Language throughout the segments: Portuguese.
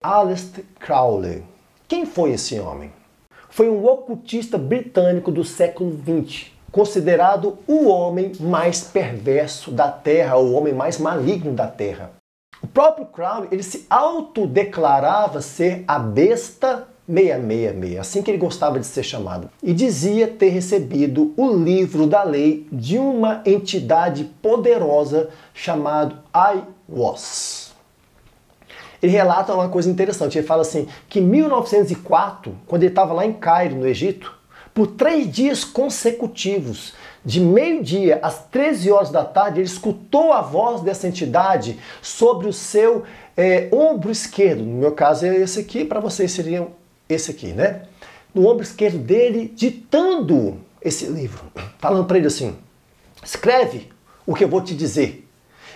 Aleister Crowley. Quem foi esse homem? Foi um ocultista britânico do século XX, considerado o homem mais perverso da Terra, o homem mais maligno da Terra. O próprio Crowley, ele se autodeclarava ser a besta 666, assim que ele gostava de ser chamado, e dizia ter recebido o livro da lei de uma entidade poderosa chamado I-Was. Ele relata uma coisa interessante, ele fala assim, que em 1904, quando ele estava lá em Cairo, no Egito, por 3 dias consecutivos, de meio-dia às 13 horas da tarde, ele escutou a voz dessa entidade sobre o seu ombro esquerdo. No meu caso é esse aqui, para vocês seria esse aqui, né? No ombro esquerdo dele, ditando esse livro, falando para ele assim, escreve o que eu vou te dizer.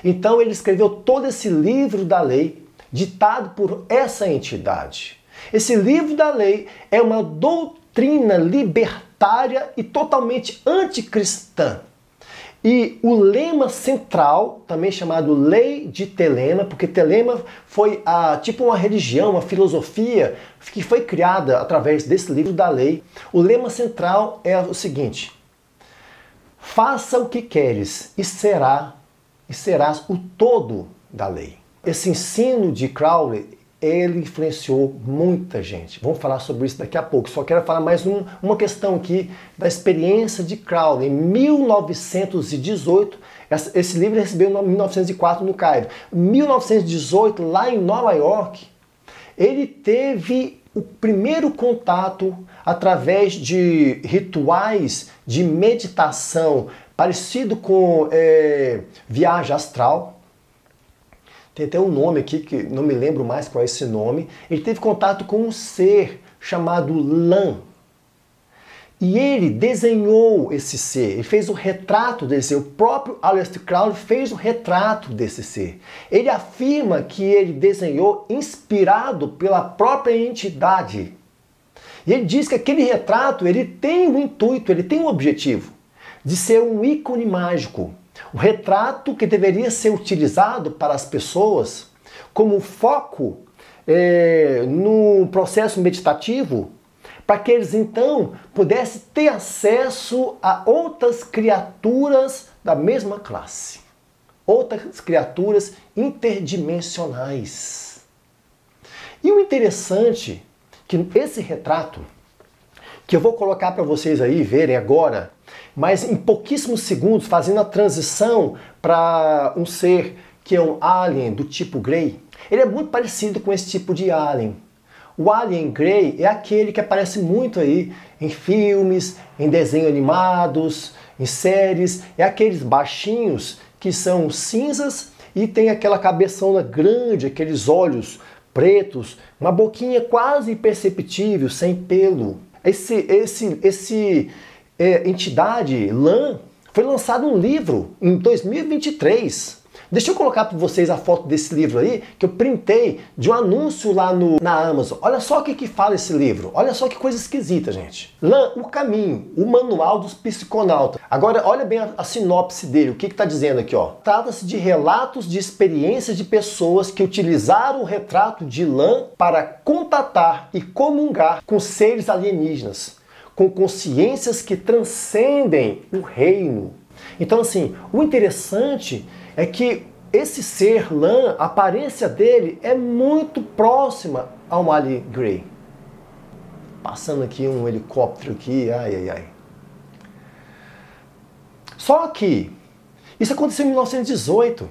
Então ele escreveu todo esse livro da lei, ditado por essa entidade. Esse livro da lei é uma doutrina libertária e totalmente anticristã. E o lema central, também chamado Lei de Telema, porque Telema foi tipo uma religião, uma filosofia que foi criada através desse livro da lei. O lema central é o seguinte: faça o que queres e serás o todo da lei. Esse ensino de Crowley, ele influenciou muita gente. Vamos falar sobre isso daqui a pouco. Só quero falar mais uma questão aqui da experiência de Crowley. Em 1918, esse livro ele recebeu em 1904 no Cairo. Em 1918, lá em Nova York, ele teve o primeiro contato através de rituais de meditação, parecido com viagem astral. Tem até um nome aqui que não me lembro mais qual é esse nome. Ele teve contato com um ser chamado Lan. E ele desenhou esse ser, ele fez o retrato desse ser. O próprio Aleister Crowley fez o retrato desse ser. Ele afirma que ele desenhou inspirado pela própria entidade. E ele diz que aquele retrato ele tem um intuito, ele tem um objetivo de ser um ícone mágico. O retrato que deveria ser utilizado para as pessoas como foco no processo meditativo, para que eles então pudessem ter acesso a outras criaturas da mesma classe, outras criaturas interdimensionais. E o interessante é que esse retrato, que eu vou colocar para vocês aí verem agora, mas em pouquíssimos segundos, fazendo a transição para um ser que é um alien do tipo Grey. Ele é muito parecido com esse tipo de alien. O alien Grey é aquele que aparece muito aí em filmes, em desenhos animados, em séries. É aqueles baixinhos que são cinzas e tem aquela cabeçona grande, aqueles olhos pretos, uma boquinha quase imperceptível, sem pelo. Entidade, Lan, foi lançado um livro em 2023. Deixa eu colocar para vocês a foto desse livro aí, que eu printei de um anúncio lá na Amazon. Olha só o que fala esse livro. Olha só que coisa esquisita, gente. Lan, o caminho, o manual dos psiconautas. Agora, olha bem a sinopse dele. O que está dizendo aqui, ó? Trata-se de relatos de experiências de pessoas que utilizaram o retrato de Lan para contatar e comungar com seres alienígenas, com consciências que transcendem o reino. Então, assim, o interessante é que esse ser Lan, a aparência dele é muito próxima ao alien Grey. Passando aqui um helicóptero aqui, ai, ai, ai. Só que isso aconteceu em 1918.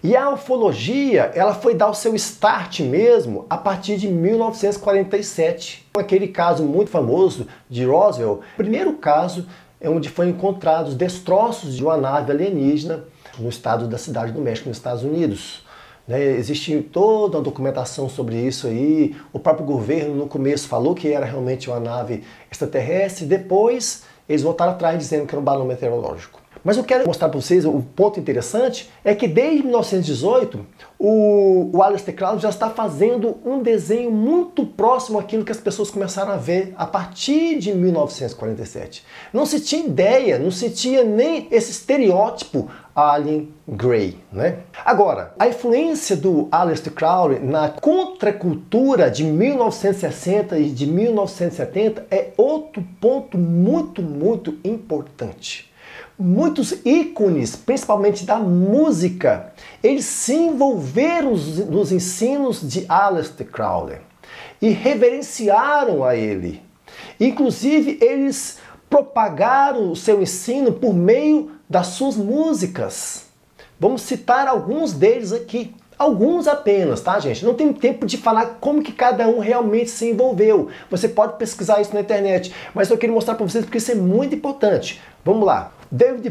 E a ufologia, ela foi dar o seu start mesmo a partir de 1947. Aquele caso muito famoso de Roswell, o primeiro caso é onde foram encontrados destroços de uma nave alienígena no estado da Cidade do México, nos Estados Unidos. Existe toda uma documentação sobre isso aí. O próprio governo no começo falou que era realmente uma nave extraterrestre, depois eles voltaram atrás dizendo que era um balão meteorológico. Mas eu quero mostrar para vocês o ponto interessante é que desde 1918 o Aleister Crowley já está fazendo um desenho muito próximo àquilo que as pessoas começaram a ver a partir de 1947. Não se tinha ideia, não se tinha nem esse estereótipo Alien Grey, né? Agora, a influência do Aleister Crowley na contracultura de 1960 e de 1970 é outro ponto muito importante. Muitos ícones, principalmente da música, eles se envolveram nos ensinos de Aleister Crowley e reverenciaram a ele. Inclusive, eles propagaram o seu ensino por meio das suas músicas. Vamos citar alguns deles aqui. Alguns apenas, tá, gente? Não tem tempo de falar como que cada um realmente se envolveu. Você pode pesquisar isso na internet, mas eu queria mostrar para vocês porque isso é muito importante. Vamos lá. David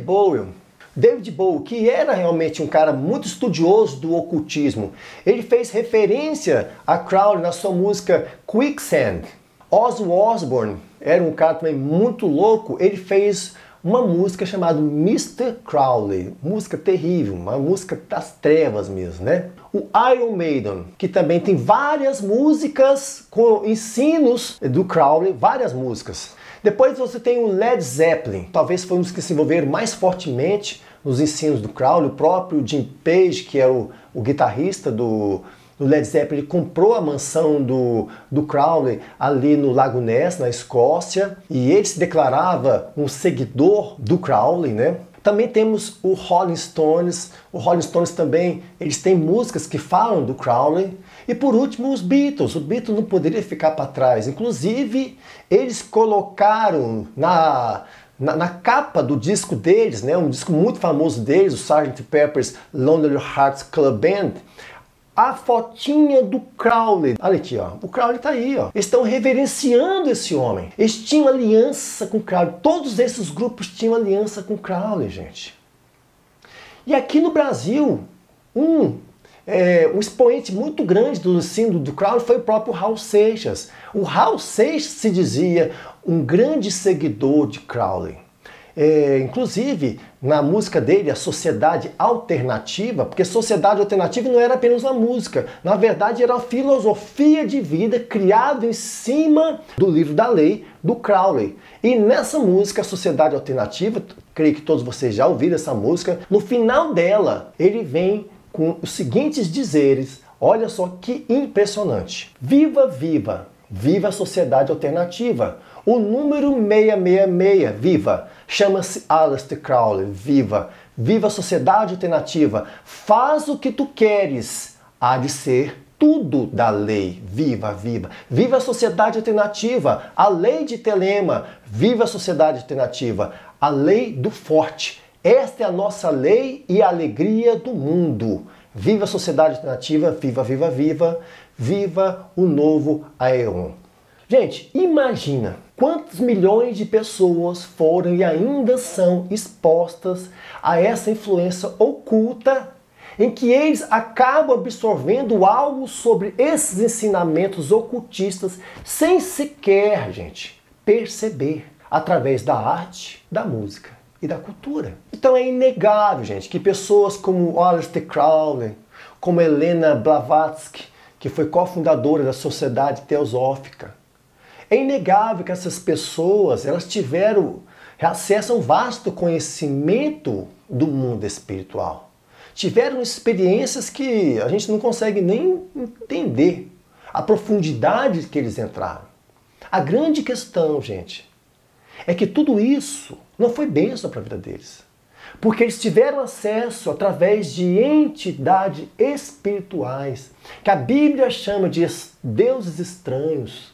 Bowie, que era realmente um cara muito estudioso do ocultismo, ele fez referência a Crowley na sua música Quicksand. Ozzy Osbourne era um cara também muito louco, ele fez uma música chamada Mr. Crowley, música terrível, uma música das trevas mesmo, né? O Iron Maiden, que também tem várias músicas com ensinos do Crowley, várias músicas. Depois você tem o Led Zeppelin, talvez foi um dos que se envolveram mais fortemente nos ensinos do Crowley. O próprio Jim Page, que é o guitarrista do Led Zeppelin, ele comprou a mansão do Crowley ali no Lago Ness, na Escócia, e ele se declarava um seguidor do Crowley, né? Também temos o Rolling Stones. O Rolling Stones também, eles têm músicas que falam do Crowley. E por último, os Beatles. O Beatles não poderia ficar para trás. Inclusive, eles colocaram na capa do disco deles, né, um disco muito famoso deles, o Sgt. Pepper's Lonely Hearts Club Band, a fotinha do Crowley. Olha aqui, ó. O Crowley tá aí, ó. Eles estão reverenciando esse homem. Eles tinham aliança com o Crowley. Todos esses grupos tinham aliança com o Crowley, gente. E aqui no Brasil, um expoente muito grande do ensino do Crowley foi o próprio Raul Seixas. O Raul Seixas se dizia um grande seguidor de Crowley. Inclusive, na música dele, a Sociedade Alternativa, porque Sociedade Alternativa não era apenas uma música, na verdade era uma filosofia de vida criada em cima do livro da lei do Crowley. E nessa música, a Sociedade Alternativa, creio que todos vocês já ouviram essa música, no final dela, ele vem com os seguintes dizeres, olha só que impressionante. Viva, viva, viva a Sociedade Alternativa. O número 666, viva, chama-se Aleister Crowley, viva, viva a Sociedade Alternativa, faz o que tu queres, há de ser tudo da lei, viva, viva, viva a Sociedade Alternativa, a lei de Telema, viva a Sociedade Alternativa, a lei do forte, esta é a nossa lei e a alegria do mundo, viva a Sociedade Alternativa, viva, viva, viva, viva o novo Aeon. Gente, imagina quantos milhões de pessoas foram e ainda são expostas a essa influência oculta em que eles acabam absorvendo algo sobre esses ensinamentos ocultistas sem sequer, gente, perceber através da arte, da música e da cultura. Então é inegável, gente, que pessoas como Aleister Crowley, como Helena Blavatsky, que foi cofundadora da Sociedade Teosófica, é inegável que essas pessoas, elas tiveram acesso a um vasto conhecimento do mundo espiritual. Tiveram experiências que a gente não consegue nem entender a profundidade que eles entraram. A grande questão, gente, é que tudo isso não foi bênção para a vida deles. Porque eles tiveram acesso através de entidades espirituais, que a Bíblia chama de deuses estranhos,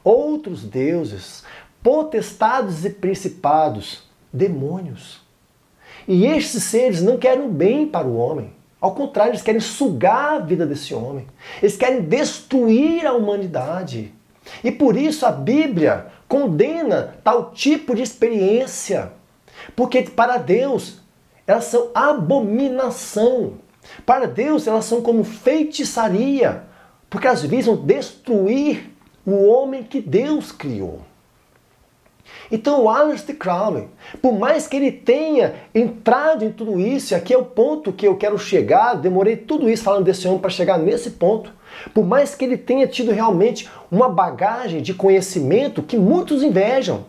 outros deuses, potestades e principados, demônios. E estes seres não querem o bem para o homem. Ao contrário, eles querem sugar a vida desse homem. Eles querem destruir a humanidade. E por isso a Bíblia condena tal tipo de experiência. Porque para Deus, elas são abominação. Para Deus, elas são como feitiçaria. Porque elas visam destruir o homem que Deus criou. Então o Aleister Crowley, por mais que ele tenha entrado em tudo isso, e aqui é o ponto que eu quero chegar, demorei tudo isso falando desse homem para chegar nesse ponto, por mais que ele tenha tido realmente uma bagagem de conhecimento que muitos invejam,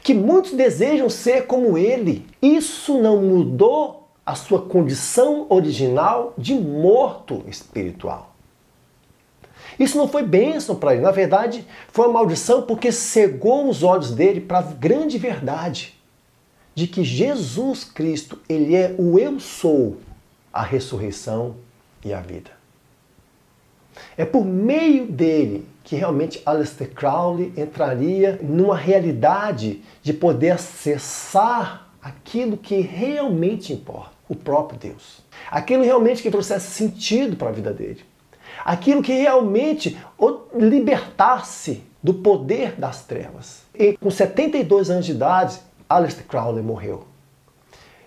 que muitos desejam ser como ele, isso não mudou a sua condição original de morto espiritual. Isso não foi bênção para ele, na verdade foi uma maldição porque cegou os olhos dele para a grande verdade de que Jesus Cristo, ele é o eu sou, a ressurreição e a vida. É por meio dele que realmente Aleister Crowley entraria numa realidade de poder acessar aquilo que realmente importa, o próprio Deus. Aquilo realmente que trouxesse sentido para a vida dele. Aquilo que realmente o libertasse do poder das trevas. E com 72 anos de idade, Aleister Crowley morreu.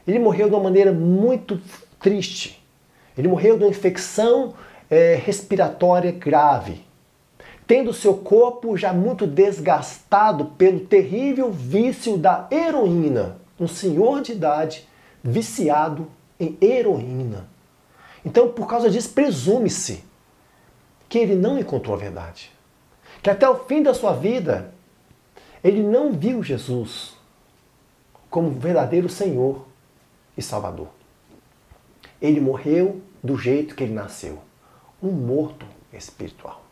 Ele morreu de uma maneira muito triste. Ele morreu de uma infecção respiratória grave, tendo seu corpo já muito desgastado pelo terrível vício da heroína. Um senhor de idade viciado em heroína. Então, por causa disso, presume-se que ele não encontrou a verdade. Que até o fim da sua vida, ele não viu Jesus como verdadeiro Senhor e Salvador. Ele morreu do jeito que ele nasceu, um morto espiritual.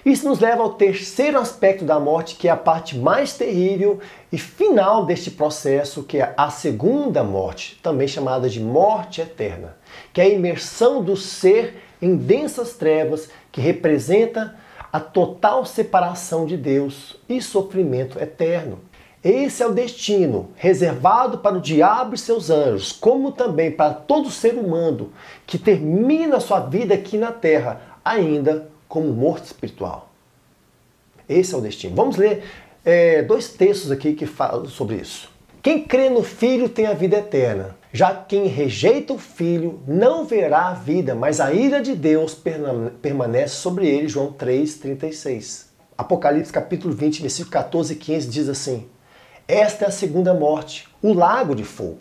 Isso nos leva ao terceiro aspecto da morte, que é a parte mais terrível e final deste processo, que é a segunda morte, também chamada de morte eterna, que é a imersão do ser em densas trevas, que representa a total separação de Deus e sofrimento eterno. Esse é o destino reservado para o diabo e seus anjos, como também para todo ser humano que termina a sua vida aqui na terra, ainda como morto espiritual. Esse é o destino. Vamos ler dois textos aqui que falam sobre isso. Quem crê no Filho tem a vida eterna. Já quem rejeita o Filho não verá a vida, mas a ira de Deus permanece sobre ele. João 3,36. Apocalipse capítulo 20, versículo 14 e 15 diz assim: esta é a segunda morte, o lago de fogo.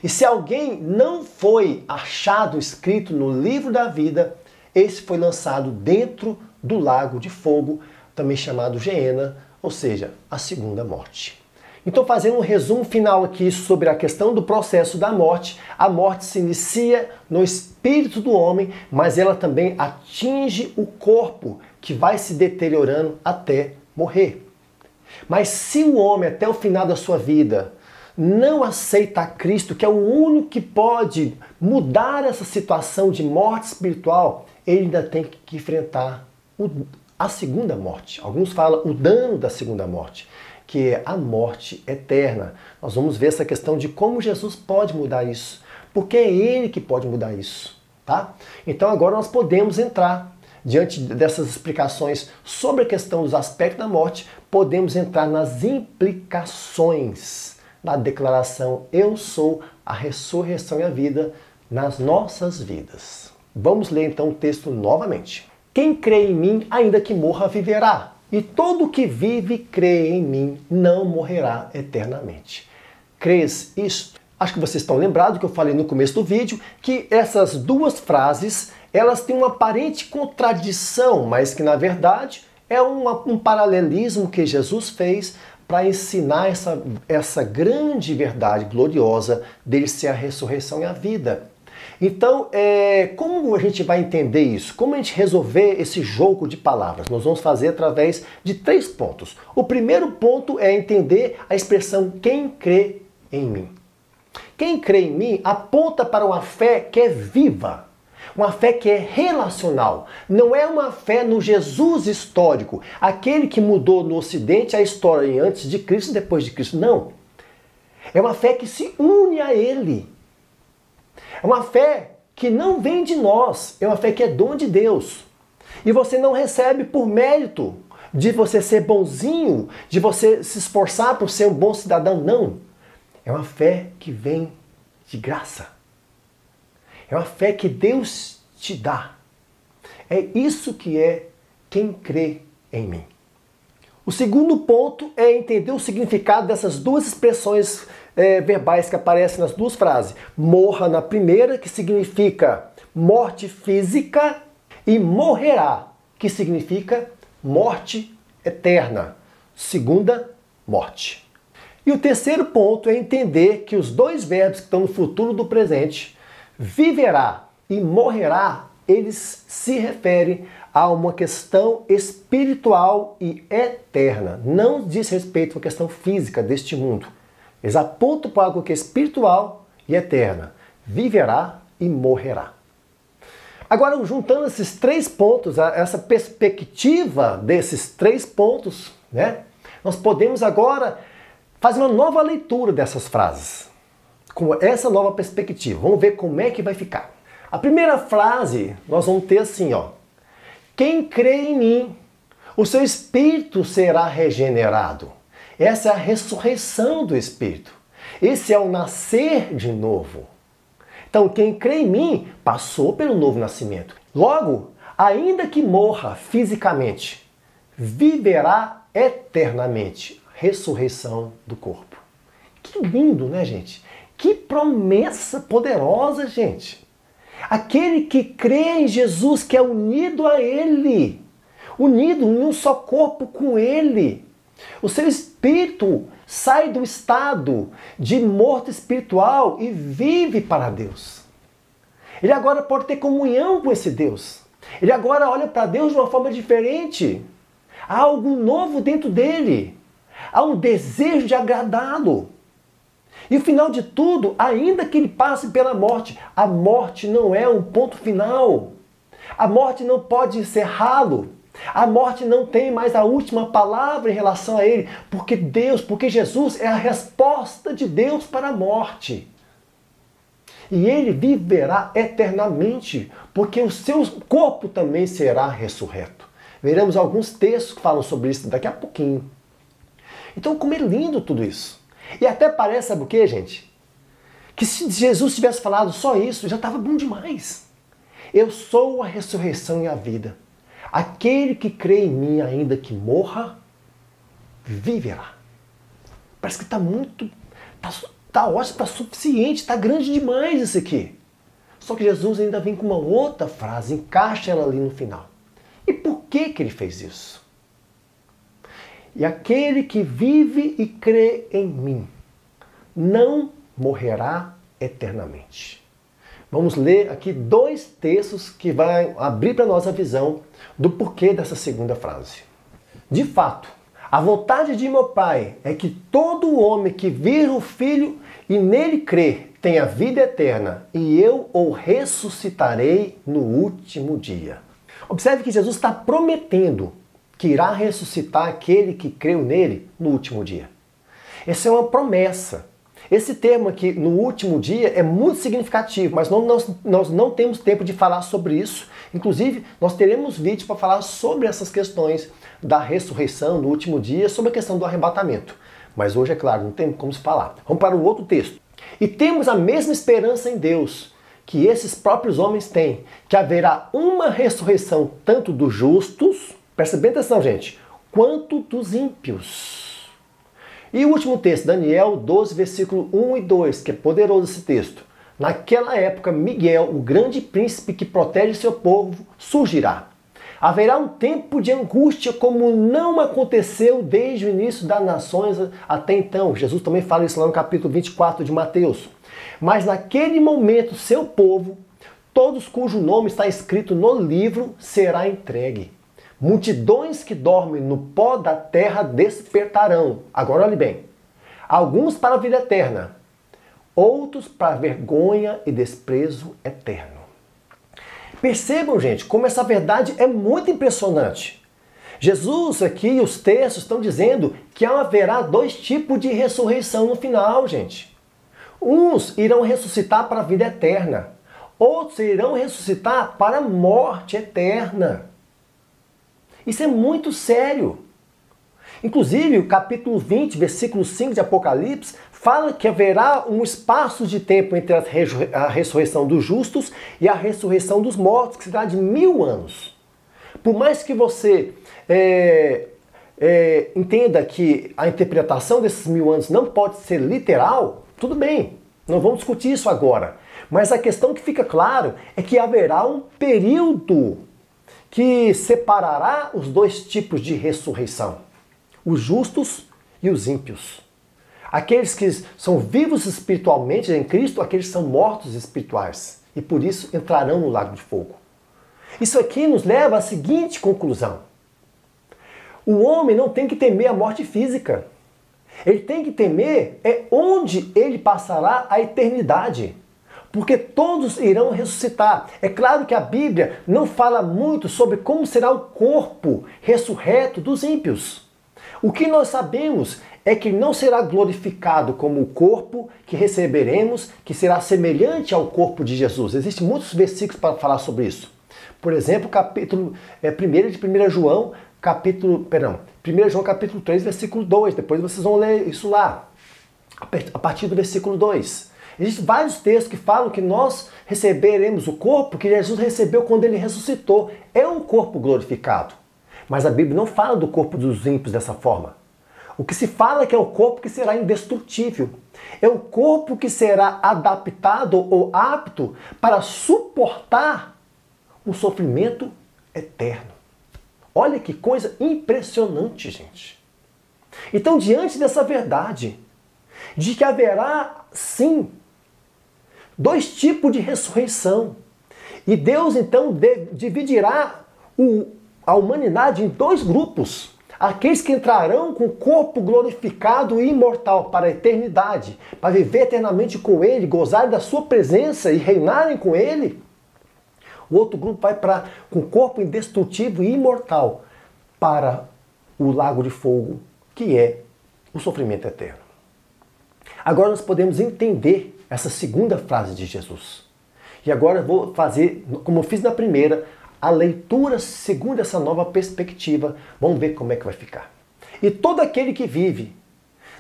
E se alguém não foi achado escrito no livro da vida, esse foi lançado dentro do lago de fogo, também chamado Geena, ou seja, a segunda morte. Então, fazendo um resumo final aqui sobre a questão do processo da morte, a morte se inicia no espírito do homem, mas ela também atinge o corpo, que vai se deteriorando até morrer. Mas se o homem, até o final da sua vida, não aceita a Cristo, que é o único que pode mudar essa situação de morte espiritual, ele ainda tem que enfrentar a segunda morte. Alguns falam o dano da segunda morte, que é a morte eterna. Nós vamos ver essa questão de como Jesus pode mudar isso, porque é Ele que pode mudar isso, tá? Então agora nós podemos entrar, diante dessas explicações sobre a questão dos aspectos da morte, podemos entrar nas implicações da declaração eu sou a ressurreição e a vida nas nossas vidas. Vamos ler então o texto novamente. Quem crê em mim, ainda que morra, viverá. E todo que vive e crê em mim não morrerá eternamente. Crês isto? Acho que vocês estão lembrados que eu falei no começo do vídeo que essas duas frases, elas têm uma aparente contradição, mas que na verdade é um paralelismo que Jesus fez para ensinar essa grande verdade gloriosa dele ser a ressurreição e a vida. Então, como a gente vai entender isso? Como a gente resolver esse jogo de palavras? Nós vamos fazer através de 3 pontos. O primeiro ponto é entender a expressão quem crê em mim. Quem crê em mim aponta para uma fé que é viva, uma fé que é relacional. Não é uma fé no Jesus histórico, aquele que mudou no Ocidente a história antes de Cristo e depois de Cristo. Não. É uma fé que se une a Ele. É uma fé que não vem de nós, é uma fé que é dom de Deus. E você não recebe por mérito de você ser bonzinho, de você se esforçar por ser um bom cidadão, não. É uma fé que vem de graça. É uma fé que Deus te dá. É isso que é quem crê em mim. O segundo ponto é entender o significado dessas duas expressões verbais que aparecem nas duas frases. Morra na primeira, que significa morte física, e morrerá, que significa morte eterna, segunda morte. E o terceiro ponto é entender que os dois verbos que estão no futuro do presente, viverá e morrerá, eles se referem a uma questão espiritual e eterna. Não diz respeito à questão física deste mundo. Eles apontam para algo que é espiritual e eterna. Viverá e morrerá. Agora, juntando esses três pontos, essa perspectiva desses três pontos, né, nós podemos agora fazer uma nova leitura dessas frases. Com essa nova perspectiva. Vamos ver como é que vai ficar. A primeira frase, nós vamos ter assim, ó. Quem crê em mim, o seu espírito será regenerado. Essa é a ressurreição do espírito. Esse é o nascer de novo. Então, quem crê em mim passou pelo novo nascimento. Logo, ainda que morra fisicamente, viverá eternamente. Ressurreição do corpo. Que lindo, né, gente? Que promessa poderosa, gente. Aquele que crê em Jesus, que é unido a Ele, unido em um só corpo com Ele. O seu espírito sai do estado de morto espiritual e vive para Deus. Ele agora pode ter comunhão com esse Deus. Ele agora olha para Deus de uma forma diferente. Há algo novo dentro dele. Há um desejo de agradá-lo. E o final de tudo, ainda que ele passe pela morte, a morte não é um ponto final. A morte não pode encerrá-lo. A morte não tem mais a última palavra em relação a ele, porque Jesus é a resposta de Deus para a morte. E ele viverá eternamente, porque o seu corpo também será ressurreto. Veremos alguns textos que falam sobre isso daqui a pouquinho. Então, como é lindo tudo isso. E até parece, sabe o que, gente? Que se Jesus tivesse falado só isso, já estava bom demais. Eu sou a ressurreição e a vida. Aquele que crê em mim, ainda que morra, viverá. Parece que está muito... Está ótimo, está suficiente, está grande demais isso aqui. Só que Jesus ainda vem com uma outra frase, encaixa ela ali no final. E por que ele fez isso? E aquele que vive e crê em mim não morrerá eternamente. Vamos ler aqui dois textos que vão abrir para nós a visão do porquê dessa segunda frase. De fato, a vontade de meu Pai é que todo homem que vir o Filho e nele crer tenha vida eterna, e eu o ressuscitarei no último dia. Observe que Jesus está prometendo que irá ressuscitar aquele que creu nele no último dia. Essa é uma promessa. Esse termo aqui, no último dia, é muito significativo, mas nós não temos tempo de falar sobre isso. Inclusive, nós teremos vídeos para falar sobre essas questões da ressurreição no último dia, sobre a questão do arrebatamento. Mas hoje, é claro, não tem como se falar. Vamos para o outro texto. E temos a mesma esperança em Deus que esses próprios homens têm, que haverá uma ressurreição tanto dos justos, presta bem atenção, gente, quanto dos ímpios. E o último texto, Daniel 12, versículo 1 e 2, que é poderoso esse texto. Naquela época, Miguel, o grande príncipe que protege seu povo, surgirá. Haverá um tempo de angústia como não aconteceu desde o início das nações até então. Jesus também fala isso lá no capítulo 24 de Mateus. Mas naquele momento, seu povo, todos cujo nome está escrito no livro, será entregue. Multidões que dormem no pó da terra despertarão. Agora olhe bem. Alguns para a vida eterna, outros para a vergonha e desprezo eterno. Percebam, gente, como essa verdade é muito impressionante. Jesus aqui, os textos estão dizendo que haverá dois tipos de ressurreição no final, gente. Uns irão ressuscitar para a vida eterna. Outros irão ressuscitar para a morte eterna. Isso é muito sério. Inclusive, o capítulo 20, versículo 5 de Apocalipse, fala que haverá um espaço de tempo entre a ressurreição dos justos e a ressurreição dos mortos, que será de 1000 anos. Por mais que você entenda que a interpretação desses 1000 anos não pode ser literal, tudo bem, não vamos discutir isso agora. Mas a questão que fica claro é que haverá um período que separará os dois tipos de ressurreição, os justos e os ímpios. Aqueles que são vivos espiritualmente em Cristo, aqueles que são mortos espirituais. E por isso entrarão no lago de fogo. Isso aqui nos leva à seguinte conclusão. O homem não tem que temer a morte física. Ele tem que temer onde ele passará a eternidade. Porque todos irão ressuscitar. É claro que a Bíblia não fala muito sobre como será o corpo ressurreto dos ímpios. O que nós sabemos é que não será glorificado como o corpo que receberemos, que será semelhante ao corpo de Jesus. Existem muitos versículos para falar sobre isso. Por exemplo, capítulo 1 de 1 João, capítulo 3, versículo 2. Depois vocês vão ler isso lá, a partir do versículo 2. Existem vários textos que falam que nós receberemos o corpo que Jesus recebeu quando ele ressuscitou. É um corpo glorificado. Mas a Bíblia não fala do corpo dos ímpios dessa forma. O que se fala é que é um corpo que será indestrutível. É um corpo que será adaptado ou apto para suportar o sofrimento eterno. Olha que coisa impressionante, gente. Então, diante dessa verdade, de que haverá, sim, dois tipos de ressurreição, e Deus, então, dividirá a humanidade em dois grupos. Aqueles que entrarão com o corpo glorificado e imortal para a eternidade, para viver eternamente com Ele, gozar da sua presença e reinarem com Ele. O outro grupo vai com o corpo indestrutível e imortal para o lago de fogo, que é o sofrimento eterno. Agora nós podemos entender essa segunda frase de Jesus. E agora eu vou fazer, como eu fiz na primeira, a leitura segundo essa nova perspectiva. Vamos ver como é que vai ficar. E todo aquele que vive,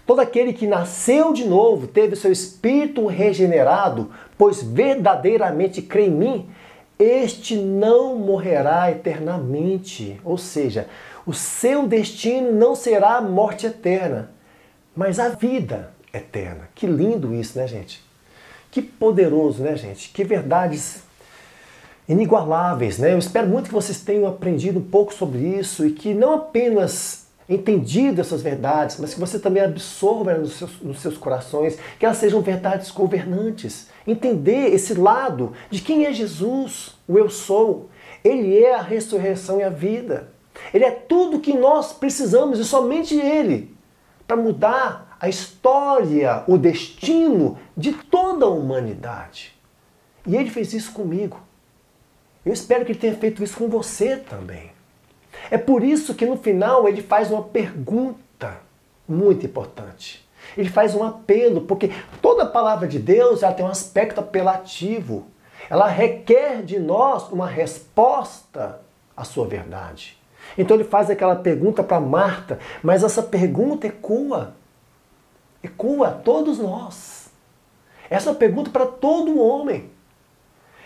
todo aquele que nasceu de novo, teve seu espírito regenerado, pois verdadeiramente crê em mim, este não morrerá eternamente. Ou seja, o seu destino não será a morte eterna, mas a vida eterna. Que lindo isso, né, gente? Que poderoso, né, gente? Que verdades inigualáveis, né? Eu espero muito que vocês tenham aprendido um pouco sobre isso e que não apenas entendido essas verdades, mas que você também absorva nos seus corações, que elas sejam verdades governantes. Entender esse lado de quem é Jesus, o eu sou. Ele é a ressurreição e a vida. Ele é tudo que nós precisamos e somente Ele para mudar a história, o destino de toda a humanidade. E Ele fez isso comigo. Eu espero que Ele tenha feito isso com você também. É por isso que no final Ele faz uma pergunta muito importante. Ele faz um apelo, porque toda a palavra de Deus ela tem um aspecto apelativo. Ela requer de nós uma resposta à sua verdade. Então ele faz aquela pergunta para Marta, mas essa pergunta ecoa a todos nós. Essa pergunta para todo homem.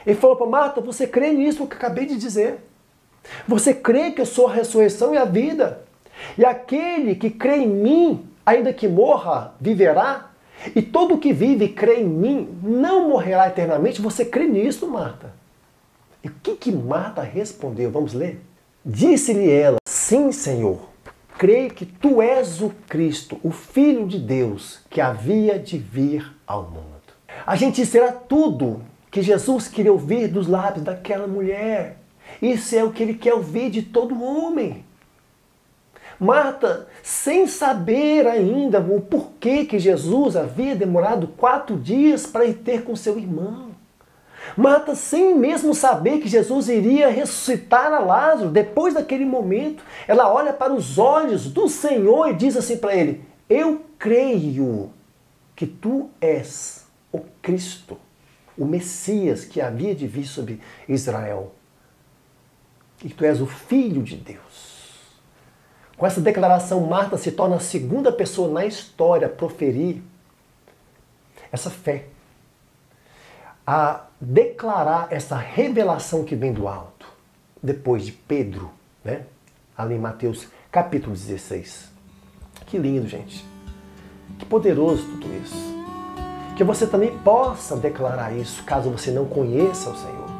Ele falou para Marta, você crê nisso que eu acabei de dizer? Você crê que eu sou a ressurreição e a vida? E aquele que crê em mim, ainda que morra, viverá? E todo que vive e crê em mim não morrerá eternamente? Você crê nisso, Marta? E o que Marta respondeu? Vamos ler? Disse-lhe ela, sim, Senhor, creio que tu és o Cristo, o Filho de Deus, que havia de vir ao mundo. A gente será tudo que Jesus queria ouvir dos lábios daquela mulher. Isso é o que ele quer ouvir de todo homem. Marta, sem saber ainda o porquê que Jesus havia demorado 4 dias para ir ter com seu irmão. Marta, sem mesmo saber que Jesus iria ressuscitar a Lázaro, depois daquele momento, ela olha para os olhos do Senhor e diz assim para ele, eu creio que tu és o Cristo, o Messias que havia de vir sobre Israel. E tu és o Filho de Deus. Com essa declaração, Marta se torna a segunda pessoa na história a proferir essa fé. A declarar essa revelação que vem do alto. Depois de Pedro, né? Ali em Mateus capítulo 16. Que lindo, gente. Que poderoso tudo isso. Que você também possa declarar isso, caso você não conheça o Senhor.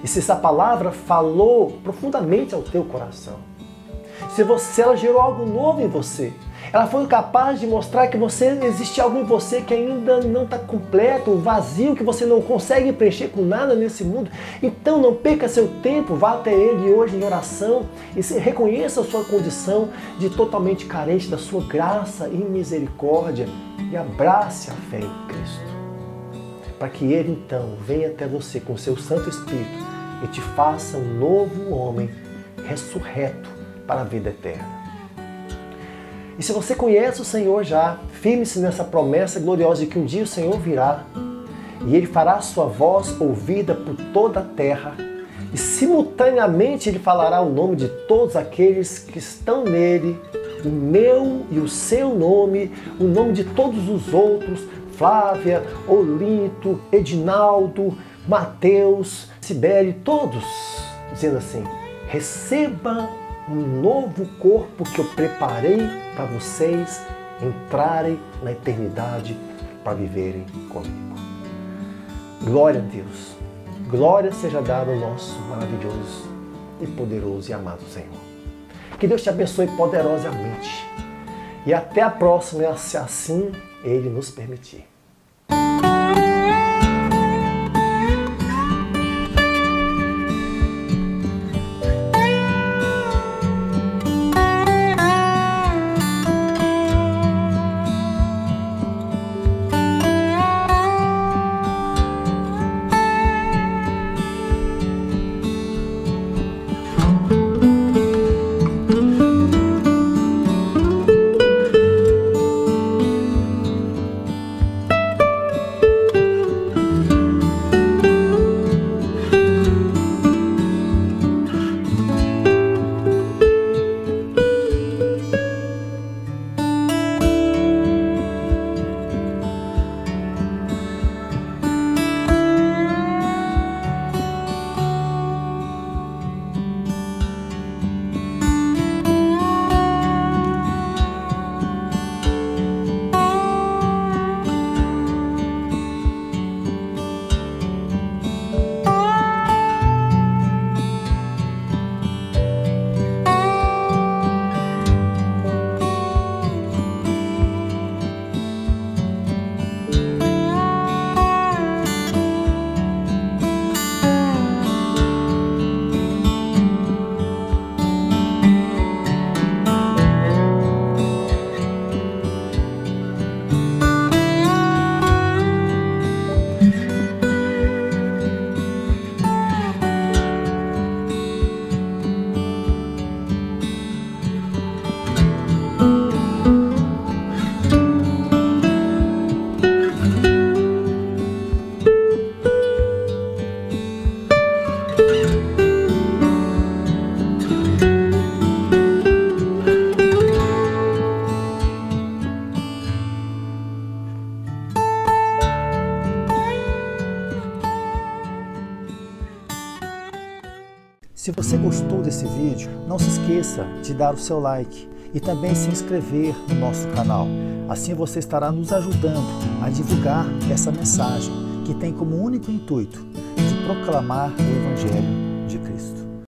E se essa palavra falou profundamente ao teu coração, se ela gerou algo novo em você, ela foi capaz de mostrar que existe algo em você que ainda não está completo, um vazio que você não consegue preencher com nada nesse mundo, então não perca seu tempo, vá até Ele hoje em oração e reconheça a sua condição de totalmente carente da sua graça e misericórdia e abrace a fé em Cristo, para que Ele então venha até você com o seu Santo Espírito e te faça um novo homem ressurreto para a vida eterna. E se você conhece o Senhor já, firme-se nessa promessa gloriosa de que um dia o Senhor virá e Ele fará a sua voz ouvida por toda a terra e simultaneamente Ele falará o nome de todos aqueles que estão nele, o meu e o seu nome, o nome de todos os outros, Flávia, Olinto, Edinaldo, Mateus, Sibeli, todos, dizendo assim: receba um novo corpo que eu preparei para vocês entrarem na eternidade para viverem comigo. Glória a Deus. Glória seja dada ao nosso maravilhoso e poderoso e amado Senhor. Que Deus te abençoe poderosamente. E até a próxima, se assim Ele nos permitir. Se você gostou desse vídeo, não se esqueça de dar o seu like e também se inscrever no nosso canal. Assim você estará nos ajudando a divulgar essa mensagem que tem como único intuito de proclamar o Evangelho